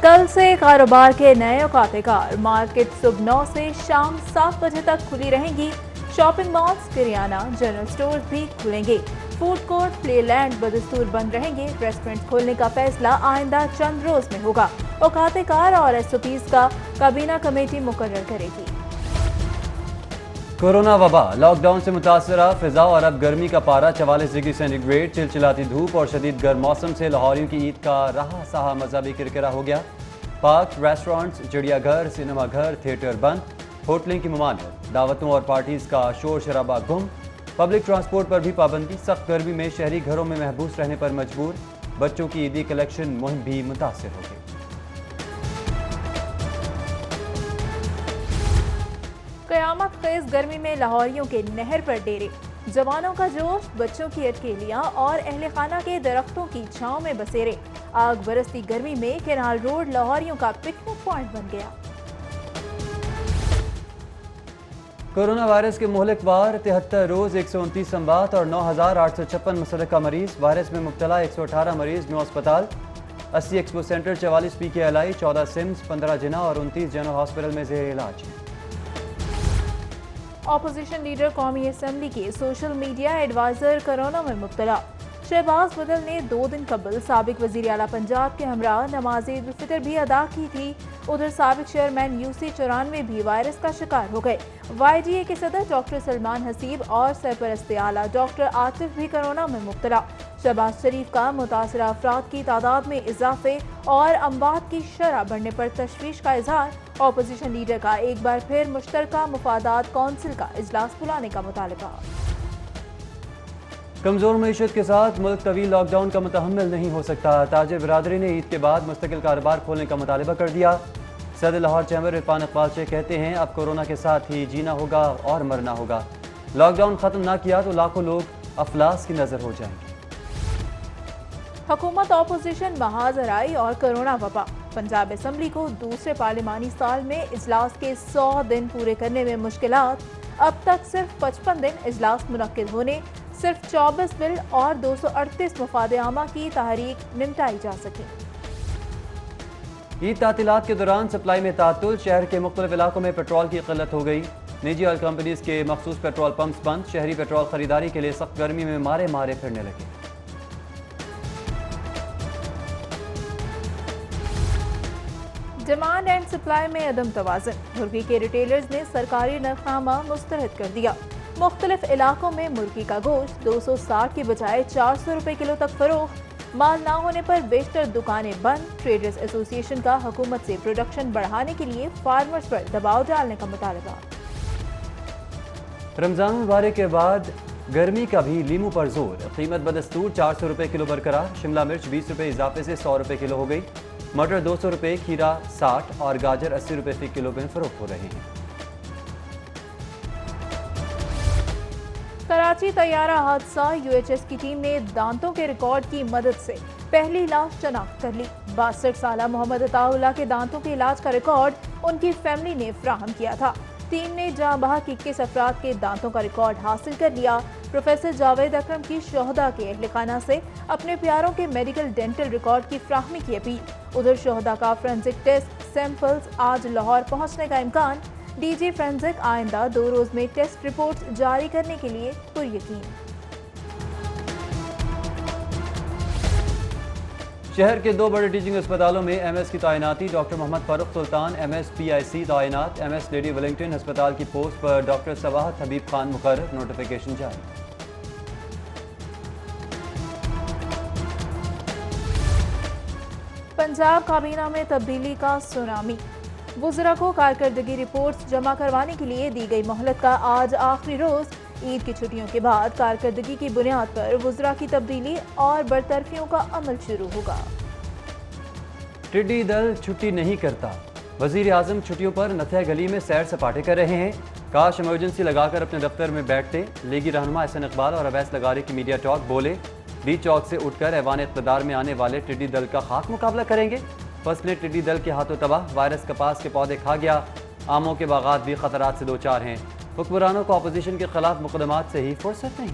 कल से कारोबार के नए औकात-ए-कार। मार्केट सुबह 9 से शाम 7 बजे तक खुली रहेंगी। Shopping malls, kirana, general stores भी खुलेंगे। फूड कोर्ट, प्लेलैंड बदस्तूर बंद रहेंगे। रेस्टोरेंट खोलने का फैसला आइंदा चंद रोज में होगा। औकात-ए-कार और एसओपीज का काबीना कमेटी मुकर्रर करेगी। कोरोना वबा, लॉकडाउन से मुतासरा फिजा और अब गर्मी का पारा 44 डिग्री सेंटीग्रेड। चिलचिलाती धूप और शदीद गर्म मौसम से लाहौरियों की ईद का रहा सहा मजा भी किरकिरा हो गया। पार्क, रेस्टोरेंट्स, चिड़ियाघर, सिनेमा घर, थिएटर बंद। होटलिंग की ममानियत, दावतों और पार्टीज का शोर शराबा गुम। पब्लिक ट्रांसपोर्ट पर भी पाबंदी। सख्त गर्मी में शहरी घरों में महबूस रहने पर मजबूर। बच्चों की ईदी कलेक्शन मुहिम भी मुतासर हो गई। कयामत खेज गर्मी में लाहौरियों के नहर पर डेरे। जवानों का जोश, बच्चों की अटकेलियां और अहले खाना के दरख्तों की छांव में बसेरे। आग बरसती गर्मी में केनाल रोड लाहौरियों का पिकनिक पॉइंट बन गया। कोरोना वायरस के मुहलिक वार 73 रोज 129 संबात और 9,856 मुसल्लका मरीज। वायरस में मुब्तला 118 मरीज न्यू अस्पताल। 80 एक्सपो सेंटर, 44 PKLI, 14 सिम्स, 15 जिना और 29 जनरल हॉस्पिटल में जेर इलाज हैं। ऑपोजिशन लीडर कौमी असम्बली के सोशल मीडिया एडवाइजर कोरोना में मुब्तला। शहबाज बदल ने 2 दिन कबल साबिक वजीर आला पंजाब के हमरा नमाज ईद उल फितर भी अदा की थी। उधर साबिक चेयरमैन UC 94 भी वायरस का शिकार हो गए। YGA के सदर डॉक्टर सलमान हसीब और सरपरस्त आला डॉक्टर आतिफ भी कोरोना में मुब्तला। शहबाज शरीफ का मुतासरा अफराद की तादाद में इजाफे और अमवात की शरह बढ़ने पर तशवीश का इजहार। ऑपोजिशन लीडर का एक बार फिर मुश्तरका मुफादात कौंसिल का इजलास बुलाने का मुतालबा। कमजोर मईशत के साथ मुल्क तवील लॉकडाउन का मुतहम्मिल नहीं हो सकता। ताजिर बिरादरी ने ईद के बाद मुस्तकिल कारोबार खोलने का मुतालबा कर दिया। सदर लाहौर चैम्बर इरफान इकबाल शेख कहते हैं अब कोरोना के साथ ही जीना होगा और मरना होगा। लॉकडाउन खत्म ना किया तो लाखों लोग अफलास की नजर हो जाएंगे। हुकूमत ऑपोजिशन महाजराई और कोरोना वबा। पंजाब असम्बली को दूसरे पार्लिमानी साल में इजलास के 100 दिन पूरे करने में मुश्किलात। अब तक सिर्फ 55 दिन इजलास मुनक्किद होने, सिर्फ 24 बिल और 238 मफादे आमा की तहरीक निमटाई जा सकी। ईद तातीलात के दौरान सप्लाई में तातुल। शहर के मुख्तलिफ इलाकों में पेट्रोल की किल्लत हो गई। निजी ऑयल कंपनीज के मखसूस पेट्रोल पंप्स बंद। शहरी पेट्रोल खरीदारी के लिए सख्त गर्मी में मारे मारे फिरने लगे। डिमांड एंड सप्लाई में अदम तवाज़ुन। मुर्गी के रिटेलर्स ने सरकारी नरखनामा मुस्तरद कर दिया। मुख्तलिफ इलाकों में मुर्गी का गोश्त 260 की बजाय 400 रुपए किलो तक फरोख्त। माल ना होने पर बेशतर दुकानें बंद। ट्रेडर्स एसोसिएशन का हुकूमत से प्रोडक्शन बढ़ाने के लिए फार्मर्स पर दबाव डालने का मुतालबा। रमजान मुबारक के बाद गर्मी का भी लीमू पर जोर। कीमत बदस्तूर 400 रुपए किलो बरकरार। शिमला मिर्च 20 रुपए इजाफे से 100 रुपए किलो हो गई। मटर 200 रुपए, खीरा 60 और गाजर 80 रुपए फी किलो में फरोख्त हो रहे हैं। कराची तैयारा हादसा। UHS की टीम ने दांतों के रिकॉर्ड की मदद से पहली लाश शनाख्त कर ली। 62 साला मोहम्मद अताउल्लाह के दांतों के इलाज का रिकॉर्ड उनकी फैमिली ने फ्राहम किया था। टीम ने जहां बहक 21 अफराद के दांतों का रिकॉर्ड हासिल कर लिया। प्रोफेसर जावेद अकरम की शोहदा के अहले खाना से अपने प्यारों के मेडिकल डेंटल रिकॉर्ड की फ्राहमी की अपील। उधर शोहदा का फोरेंसिक टेस्ट सैंपल्स आज लाहौर पहुंचने का इम्कान। DG फोरेंसिक आइंदा 2 रोज में टेस्ट रिपोर्ट जारी करने के लिए पुरयकीन। शहर के 2 बड़े टीचिंग अस्पतालों में MS की तैनाती। डॉक्टर मोहम्मद फारूक सुल्तान MS PIC तैनात। MS लेडी वेलिंगटन अस्पताल की पोस्ट पर डॉक्टर सवाहत हबीब खान मुकर्रर। नोटिफिकेशन जारी। पंजाब काबीना में तब्दीली का सुनामी। वुज़रा को कारकर्दगी रिपोर्ट्स जमा करवाने के लिए दी गई मोहलत का आज आखिरी रोज। ईद की छुट्टियों के बाद कारकर्दगी की बुनियाद पर वुज़रा की तब्दीली और बरतरफियों का अमल शुरू होगा। टिड्डी दल छुट्टी नहीं करता। वजीर आजम छुट्टियों पर नथिया गली में सैर सपाटे कर रहे हैं। काश इमरजेंसी लगाकर अपने दफ्तर में बैठते। लीगी रहनुमा एहसन इकबाल और अवैस लगारी की मीडिया टॉक। बोले डी चौक से उठकर ऐवान इक़्तिदार में आने वाले टिड्डी दल का खाक मुकाबला करेंगे। फसलें टिड्डी दल के हाथों तबाह। वायरस कपास के पौधे खा गया। आमों के बागात भी खतरात से दो चार हैं। हुक्मरानों को अपोजिशन के खिलाफ मुकदमात से ही फुर्सत नहीं।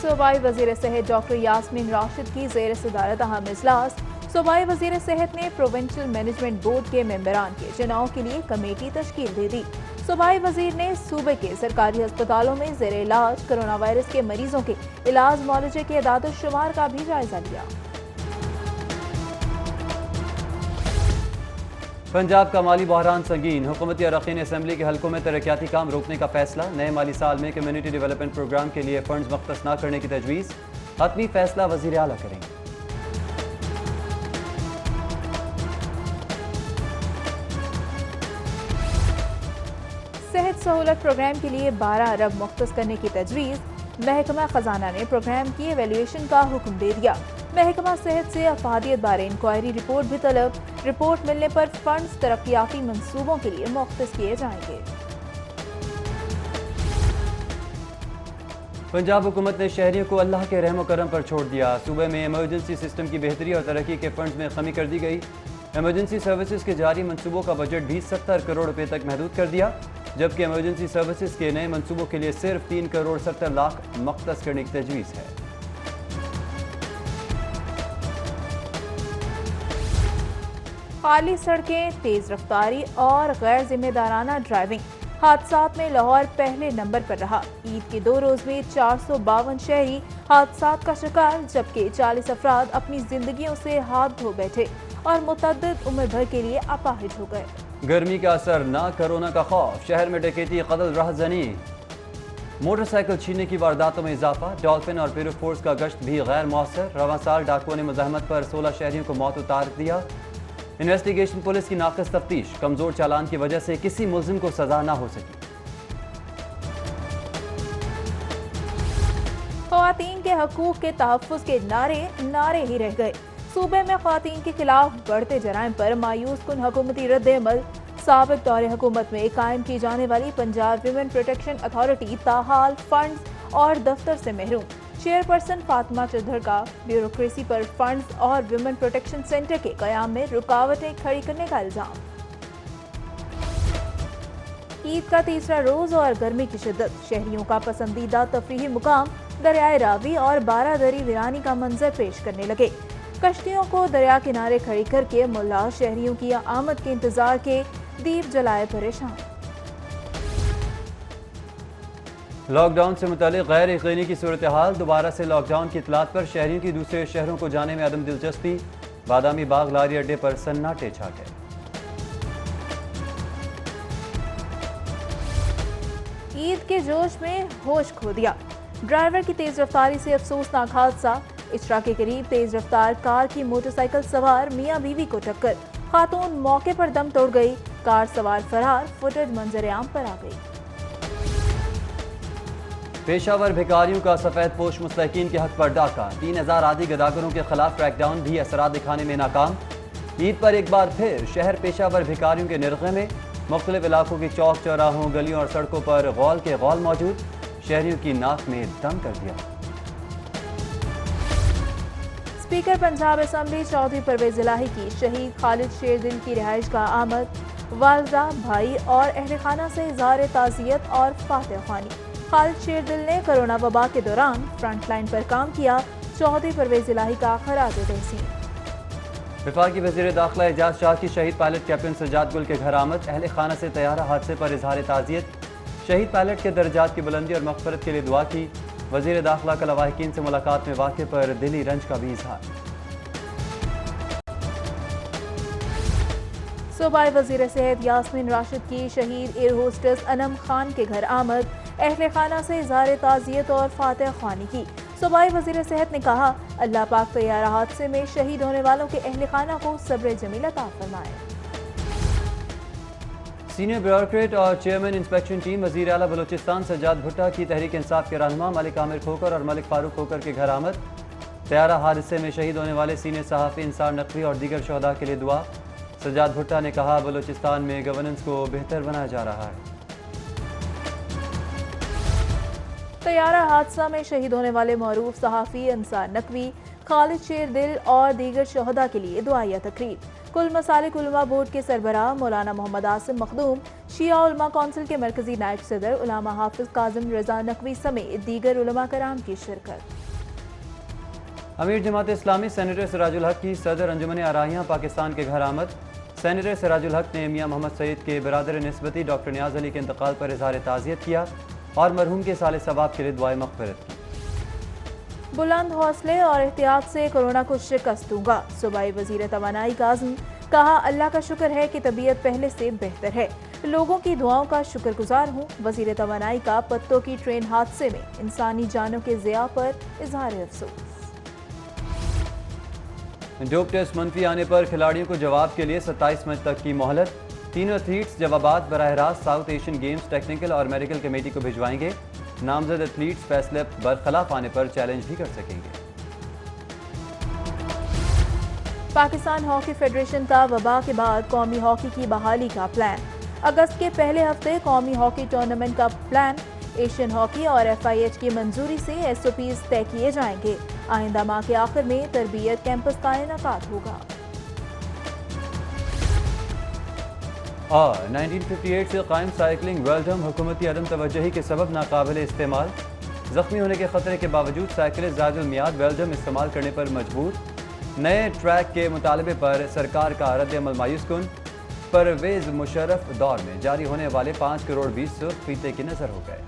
सूबाई वज़ीर सेहत डॉक्टर यास्मीन राशिद की ज़ेर सदारत अहम इजलास। सूबाई वज़ीर सेहत ने प्रोविंशियल मैनेजमेंट बोर्ड के मेंबरान के चुनाव के लिए कमेटी तश्कील दे दी। सूबाई वज़ीर ने सूबे के सरकारी अस्पतालों में ज़ेर इलाज कोरोना वायरस के मरीजों के इलाज मुआलजे के अदाद शुमार का भी जायजा लिया। पंजाब का माली बहरान संगीन, हुकूमती अरकान असम्बली के हलकों में तरक्याती काम रोकने का फैसला। नए माली साल में कम्युनिटी डेवलपमेंट प्रोग्राम के लिए फंड्स मख्तस न करने की तजवीज़। हतमी फैसला वज़ीर आला करेंगे। सेहत सहूलत प्रोग्राम के लिए 12 अरब मुख्तस करने की तजवीज़। महकमा खजाना ने प्रोग्राम की एवेल्यूएशन का हुक्म दे दिया। महकमा सेहत से अफादियत बारे इंक्वायरी रिपोर्ट भी तलब। रिपोर्ट मिलने पर फंड्स तरक्याती मंसूबों के लिए मुख्तस किए जाएंगे। पंजाब हुकूमत ने शहरियों को अल्लाह के रहम करम पर छोड़ दिया। सूबे में इमरजेंसी सिस्टम की बेहतरी और तरक्की के फंड्स में कमी कर दी गई। इमरजेंसी सर्विसेज के जारी मंसूबों का बजट भी 70 करोड़ रुपए तक महदूद कर दिया, जबकि इमरजेंसी सर्विसेज के नए मंसूबों के लिए सिर्फ 3 करोड़ 70 लाख मख्तस करने की तजवीज़ है। खाली सड़कें, तेज रफ्तारी और गैर जिम्मेदाराना ड्राइविंग, हादसात में लाहौर पहले नंबर पर रहा। ईद के 2 रोज में 452 शहरी हादसात का शिकार, जबकि 40 अफराद अपनी जिंदगियों से हाथ धो बैठे और मुतअद्दिद उम्र भर के लिए अपाहिज हो गए। गर्मी का असर ना, कोरोना का खौफ, शहर में डकैती, कत्ल, राहज़नी, मोटरसाइकिल छीनने की वारदातों में इजाफा। डॉल्फिन और पीरो फोर्स का गश्त भी गैर मौसर। रवां साल डाकुओं ने मुज़ाहमत पर 16 शहरियों को मौत उतार दिया। इन्वेस्टिगेशन पुलिस की नाक़िस तफ्तीश, कमजोर चालान की वजह से किसी मुल्जिम को सजा ना हो सकी। ख़वातीन के हकूक़ के तहफ़्फ़ुज़ के नारे ही रह गए। सूबे में ख़वातीन के खिलाफ बढ़ते जराइम पर मायूस कुन हुकूमती रद्द-ए-अमल। साबिक़ दौरे हुकूमत में कायम की जाने वाली पंजाब विमेन प्रोटेक्शन अथॉरिटी ताहाल फंड्स और दफ्तर से महरूम। चेयरपर्सन फातिमा चौधरी का ब्यूरोक्रेसी पर फंड्स और विमेन प्रोटेक्शन सेंटर के क़याम में रुकावटें खड़ी करने का इल्जाम। ईद का तीसरा रोज और गर्मी की शिद्दत, शहरियों का पसंदीदा तफरीही मुकाम दरियाए रावी और बारादरी वीरानी का मंजर पेश करने लगे। कश्तियों को दरिया किनारे खड़ी करके मुल्ला शहरियों की आमद के इंतजार के दीप जलाए परेशान। लॉकडाउन से मुतालिक गैर यकीनी की सूरत हाल, दोबारा से लॉकडाउन की इतलात पर शहरियों की दूसरे शहरों को जाने में अदम दिलचस्पी। बादामी बाग लारी अड्डे पर सन्नाटे छा गए। ईद के जोश में होश खो दिया, ड्राइवर की तेज रफ्तारी से अफसोसनाक हादसा। इशरा के करीब तेज रफ्तार कार की मोटरसाइकिल सवार मियां बीवी को टक्कर, खातून मौके पर दम तोड़ गई, कार सवार फरार। फुटेज मंजर आम पर आ गई। पेशावर भिखारियों का सफेद पोश मुस्तहिकीन के हक पर डाका, 3000 आदि गदागरों के खिलाफ क्रैकडाउन भी असरात दिखाने में नाकाम। ईद पर एक बार फिर शहर पेशावर भिखारियों के निर्गे में, मुख्तलिफ इलाकों की चौक चौराहों, गलियों और सड़कों पर गौल के गौल मौजूद, शहरियों की नाक में दम कर दिया। स्पीकर पंजाब असम्बली चौधरी परवेज इलाही की शहीद खालिद शेरदिल की रिहाइश का आमद, वालदा, भाई और अहल खाना से इज़हार ताज़ियत और फातह ख्वानी। खालिद शेरदिल ने कोरोना वबा के दौरान फ्रंट लाइन पर काम किया। चौधरी परवेज इलाही का खराज तहसीन। वफाकी वज़ीर दाखिला एजाज शाह की शहीद पायलट कैप्टन सज्जाद गुल के घर आमद, अहल खाना से तैयारा हादसे पर इज़हार ताज़ियत। शहीद पायलट के दर्जात की बुलंदी और मग़फ़िरत के लिए दुआ की। वज़ीर दाखिला का लवाहिकीन से मुलाकात में वाक़े पर दिली रंज का भी इजहार। सूबाई वज़ीर सेहत यास्मीन राशिद की शहीद एयर होस्टेस अनम खान के घर आमद, अहले खाना से इज़हार ताज़ियत और फातह ख्वानी की। सूबाई वज़ीर सेहत ने कहा, अल्लाह पाक तैयारा हादसे में शहीद होने वालों के अहले खाना को सब्र जमील अता फरमाए। सीनियर ब्यूरोक्रेट और चेयरमैन इंस्पेक्शन टीम वज़ीर आला बलूचिस्तान सज्जाद भुट्टा की तहरीक इंसाफ के रहनुमा मलिक आमिर खोकर और मलिक फारूक खोकर के घर आमद। तैयारा हादसे में शहीद होने वाले सीनियर सहाफ़ी इंसार नकवी और दीगर शहदा के लिए दुआ। सज्जाद भुट्टा ने कहा, बलूचिस्तान में गवर्नेंस को बेहतर बनाया जा रहा है। तैयारा हादसा में शहीद होने वाले मरूफ सहाफ़ी इंसार नकवी, खालिद शेरदिल और दीगर शहदा के लिए दुआया तकरीब। کل مسالک علماء بورڈ کے سربراہ مولانا محمد عاصم مخدوم، شیعہ علماء کونسل کے مرکزی نائب صدر علامہ حافظ کاظم رضا نقوی سمیت دیگر علماء کرام کی شرکت۔ امیر جماعت اسلامی سینیٹر سراج الحق کی صدر انجمن آراہیاں پاکستان کے گھر آمد۔ سینیٹر سراج الحق نے میاں محمد سعید کے برادر نسبتی ڈاکٹر نیاز علی کے انتقال پر اظہار تعزیت کیا اور مرحوم کے سال ثواب کے لیے دعائے مغفرت کی۔ بلند حوصلے اور احتیاط سے کورونا کو شکست دوں گا، صوبائی وزیر توانائی کاظم، کہا اللہ کا شکر ہے کہ طبیعت پہلے سے بہتر ہے، لوگوں کی دعاؤں کا شکر گزار ہوں۔ وزیر توانائی کا پتوں کی ٹرین حادثے میں انسانی جانوں کے ضیاع پر اظہار افسوس۔ ڈوپ ٹیسٹ منفی آنے پر کھلاڑیوں کو جواب کے لیے 27 مئی تک کی مہلت۔ تینوں ایتھلیٹس جوابات براہ راست ساؤتھ ایشین گیمز ٹیکنیکل اور میڈیکل کمیٹی کو بھجوائیں گے۔ نامزد ایتھلیٹس فیصلے برخلاف آنے پر چیلنج بھی کر سکیں گے۔ پاکستان ہاکی فیڈریشن کا وبا کے بعد قومی ہاکی کی بحالی کا پلان۔ اگست کے پہلے ہفتے قومی ہاکی ٹورنامنٹ کا پلان۔ ایشین ہاکی اور FIH کی منظوری سے SOPs طے کیے جائیں گے۔ آئندہ ماہ کے آخر میں تربیت کیمپس کا انعقاد ہوگا۔ اور 1958 سے قائم سائیکلنگ ویلڈم حکومتی عدم توجہی کے سبب ناقابل استعمال۔ زخمی ہونے کے خطرے کے باوجود سائیکلسٹ زائد المیعاد ویلڈم استعمال کرنے پر مجبور۔ نئے ٹریک کے مطالبے پر سرکار کا رد عمل مایوس کن۔ پرویز مشرف دور میں جاری ہونے والے 5 کروڑ 20 سرخ فیتے کی نظر ہو گئے۔